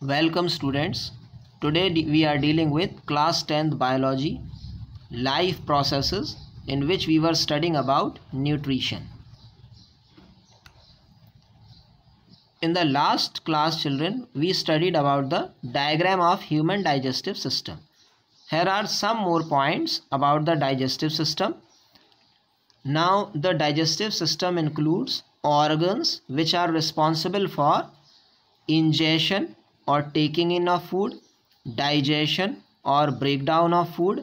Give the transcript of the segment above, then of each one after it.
Welcome students. Today we are dealing with class 10th biology life processes in which we were studying about nutrition. In the last class children we studied about the diagram of human digestive system. Here are some more points about the digestive system. Now the digestive system includes organs which are responsible for ingestion or taking in of food, digestion or breakdown of food,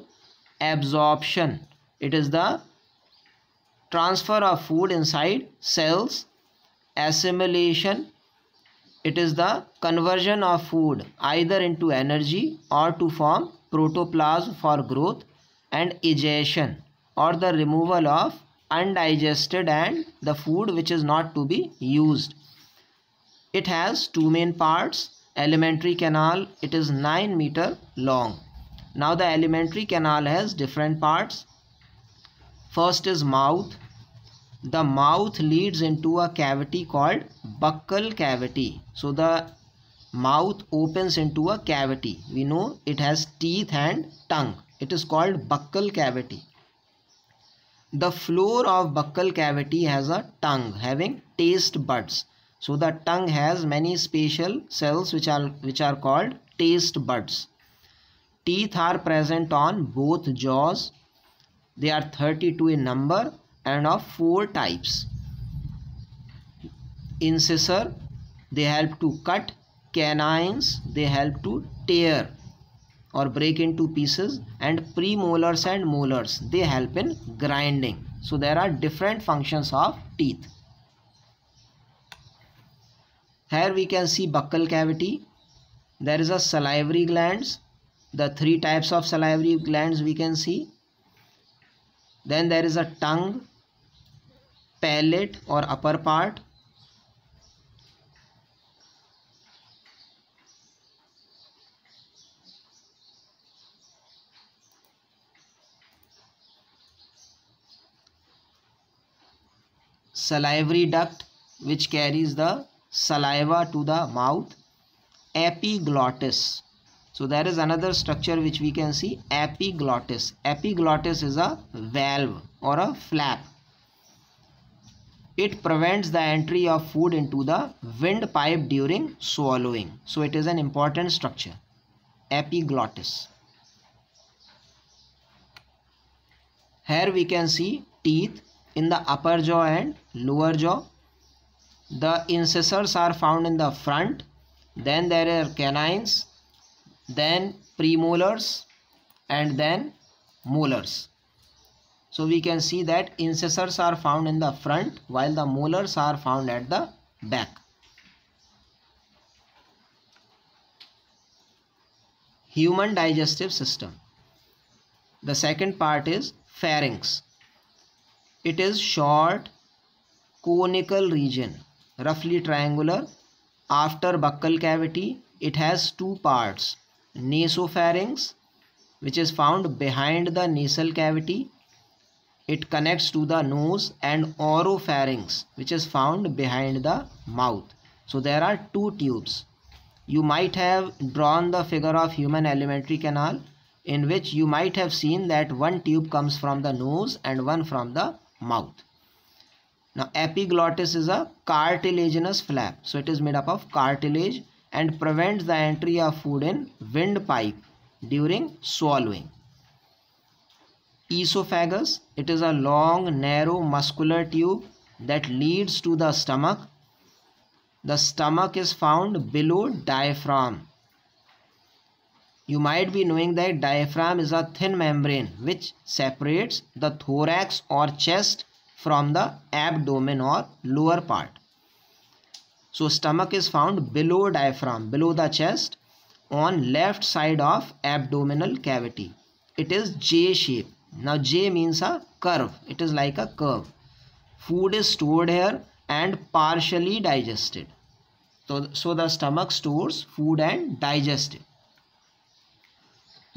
absorption, it is the transfer of food inside cells, assimilation, it is the conversion of food either into energy or to form protoplasm for growth, and egestion or the removal of undigested and the food which is not to be used. It has two main parts. Alimentary canal, it is 9 meter long. Now the alimentary canal has different parts. First is mouth. The mouth leads into a cavity called buccal cavity. So the mouth opens into a cavity. We know it has teeth and tongue. It is called buccal cavity. The floor of buccal cavity has a tongue having taste buds. So the tongue has many special cells which are called taste buds. Teeth are present on both jaws. They are 32 in number and of 4 types. Incisor, they help to cut. Canines, they help to tear or break into pieces, and premolars and molars, they help in grinding. So there are different functions of teeth. Here we can see buccal cavity. There is a salivary glands. The 3 types of salivary glands we can see. Then there is a tongue, palate or upper part. Salivary duct which carries the saliva to the mouth. Epiglottis. So there is another structure which we can see, epiglottis. Epiglottis is a valve or a flap. It prevents the entry of food into the windpipe during swallowing. So it is an important structure, epiglottis. Here we can see teeth in the upper jaw and lower jaw. The incisors are found in the front. Then there are canines, then premolars, and then molars. So we can see that incisors are found in the front while the molars are found at the back. Human digestive system. The second part is pharynx. It is short conical region, roughly triangular. After buccal cavity, it has 2 parts. Nasopharynx, which is found behind the nasal cavity. It connects to the nose, and oropharynx, which is found behind the mouth. So there are 2 tubes. You might have drawn the figure of human alimentary canal, in which you might have seen that one tube comes from the nose and one from the mouth. Now epiglottis is a cartilaginous flap. So it is made up of cartilage and prevents the entry of food in windpipe during swallowing. Esophagus, it is a long narrow muscular tube that leads to the stomach. The stomach is found below diaphragm. You might be knowing that diaphragm is a thin membrane which separates the thorax or chest from the abdomen or lower part. So stomach is found below diaphragm, below the chest, on left side of abdominal cavity. It is J shape. Now J means a curve. It is like a curve. Food is stored here and partially digested. So the stomach stores food and digests it.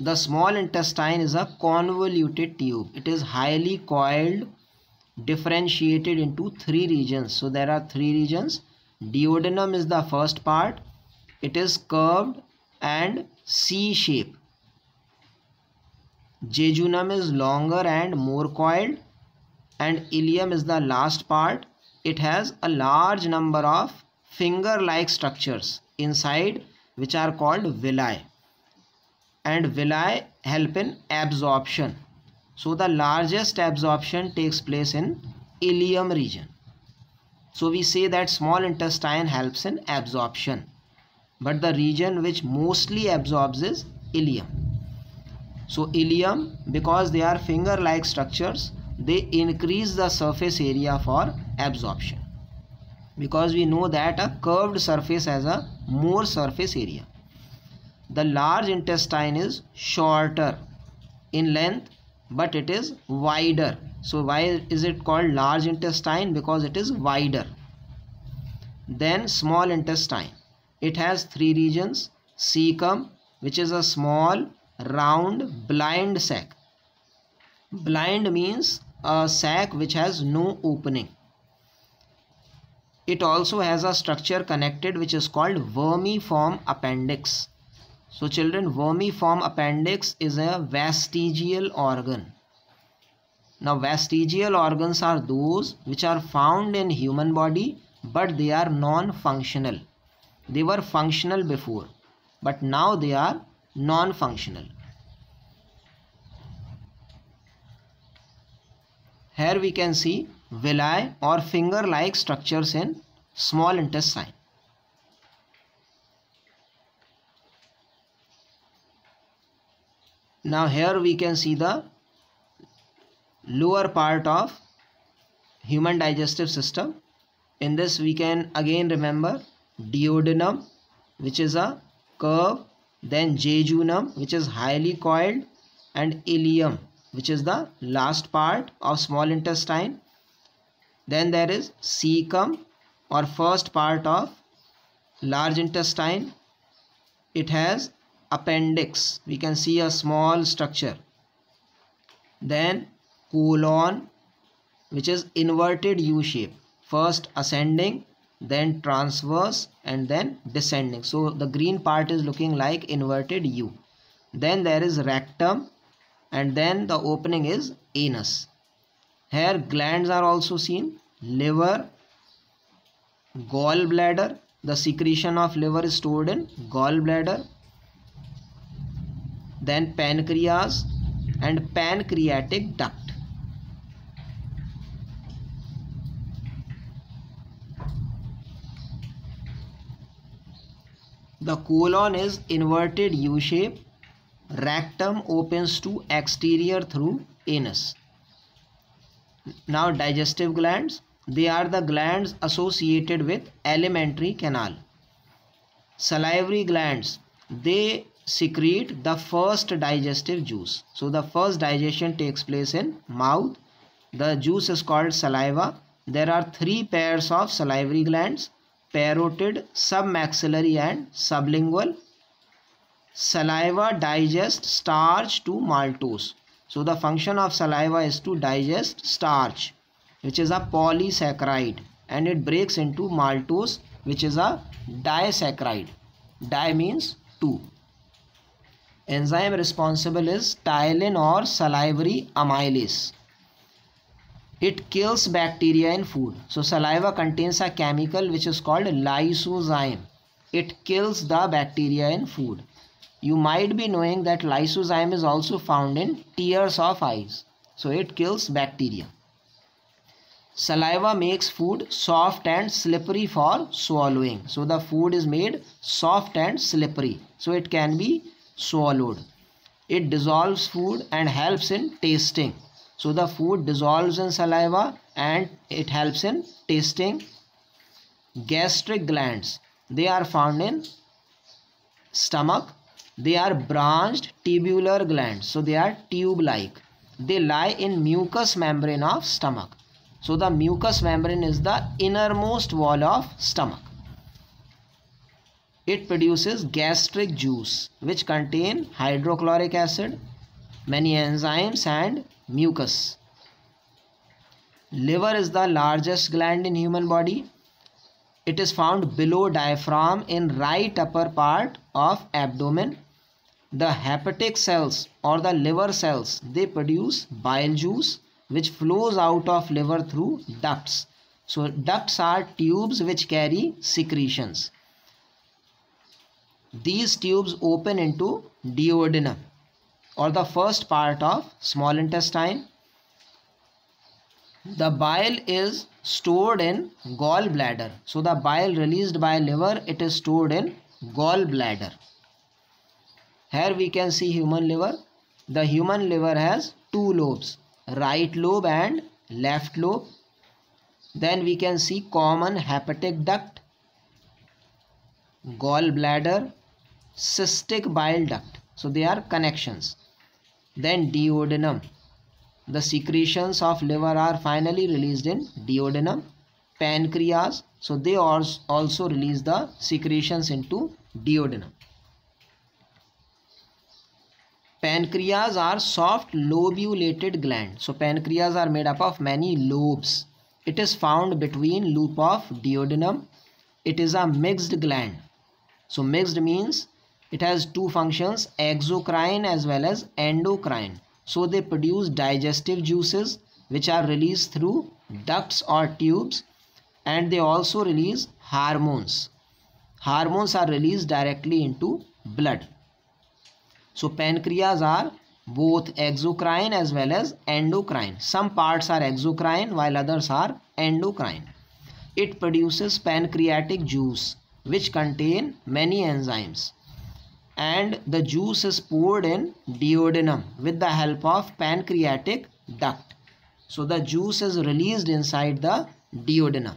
The small intestine is a convoluted tube. It is highly coiled, differentiated into 3 regions. So there are 3 regions. Duodenum is the first part, It is curved and C shape. Jejunum is longer and more coiled, and ileum is the last part. It has a large number of finger-like structures inside, which are called villi, and villi help in absorption. So the largest absorption takes place in ileum region. So we say that small intestine helps in absorption, but the region which mostly absorbs is ileum. So ileum, because they are finger-like structures, they increase the surface area for absorption, because we know that a curved surface has a more surface area. The large intestine is shorter in length, but it is wider. So why is it called large intestine? Because it is wider. Then small intestine. It has three regions. Cecum, which is a small round blind sac. Blind means a sac which has no opening. It also has a structure connected which is called vermiform appendix. So children, vermiform appendix is a vestigial organ. Now vestigial organs are those which are found in human body, but they are non-functional. They were functional before, but now they are non-functional. Here we can see villi or finger-like structures in small intestine. Now here we can see the lower part of human digestive system. In this we can again remember duodenum, which is a curve, then jejunum, which is highly coiled, and ileum, which is the last part of small intestine. Then there is cecum, or first part of large intestine. It has appendix. We can see a small structure. Then colon, which is inverted U shape, first ascending, then transverse, and then descending. So the green part is looking like inverted U. Then there is rectum, and then the opening is anus. Here glands are also seen. Liver, gallbladder. The secretion of liver is stored in gallbladder. Then pancreas and pancreatic duct. The colon is inverted U shape. Rectum opens to exterior through anus. Now digestive glands. They are the glands associated with alimentary canal. Salivary glands. They secrete the first digestive juice. So the first digestion takes place in mouth. The juice is called saliva. There are three pairs of salivary glands: parotid, submaxillary, and sublingual. Saliva digests starch to maltose. So the function of saliva is to digest starch, which is a polysaccharide, and it breaks into maltose, which is a disaccharide. Di means two. Enzyme responsible is ptyalin or salivary amylase. It kills bacteria in food. So saliva contains a chemical which is called lysozyme. It kills the bacteria in food. You might be knowing that lysozyme is also found in tears of eyes. So it kills bacteria. Saliva makes food soft and slippery for swallowing. So the food is made soft and slippery, so it can be swallowed. It dissolves food and helps in tasting. So the food dissolves in saliva and it helps in tasting. Gastric glands. They are found in stomach. They are branched tubular glands. So they are tube-like. They lie in mucous membrane of stomach. So the mucous membrane is the innermost wall of stomach. It produces gastric juice, which contain hydrochloric acid, many enzymes, and mucus. Liver is the largest gland in human body. It is found below diaphragm in right upper part of abdomen. The hepatic cells or the liver cells, they produce bile juice which flows out of liver through ducts. So ducts are tubes which carry secretions. These tubes open into duodenum or the first part of small intestine. The bile is stored in gallbladder. So the bile released by liver, it is stored in gallbladder. Here we can see human liver. The human liver has two lobes, right lobe and left lobe. Then we can see common hepatic duct, gallbladder, cystic bile duct. So they are connections. Then duodenum. The secretions of liver are finally released in duodenum. Pancreas. So they also release the secretions into duodenum. Pancreas are soft lobulated gland. So pancreas are made up of many lobes. It is found between loop of duodenum. It is a mixed gland. So mixed means it has two functions, exocrine as well as endocrine. So they produce digestive juices which are released through ducts or tubes, and they also release hormones. Hormones are released directly into blood. So pancreas are both exocrine as well as endocrine. Some parts are exocrine while others are endocrine. It produces pancreatic juice which contain many enzymes, and the juice is poured in duodenum with the help of pancreatic duct. So the juice is released inside the duodenum.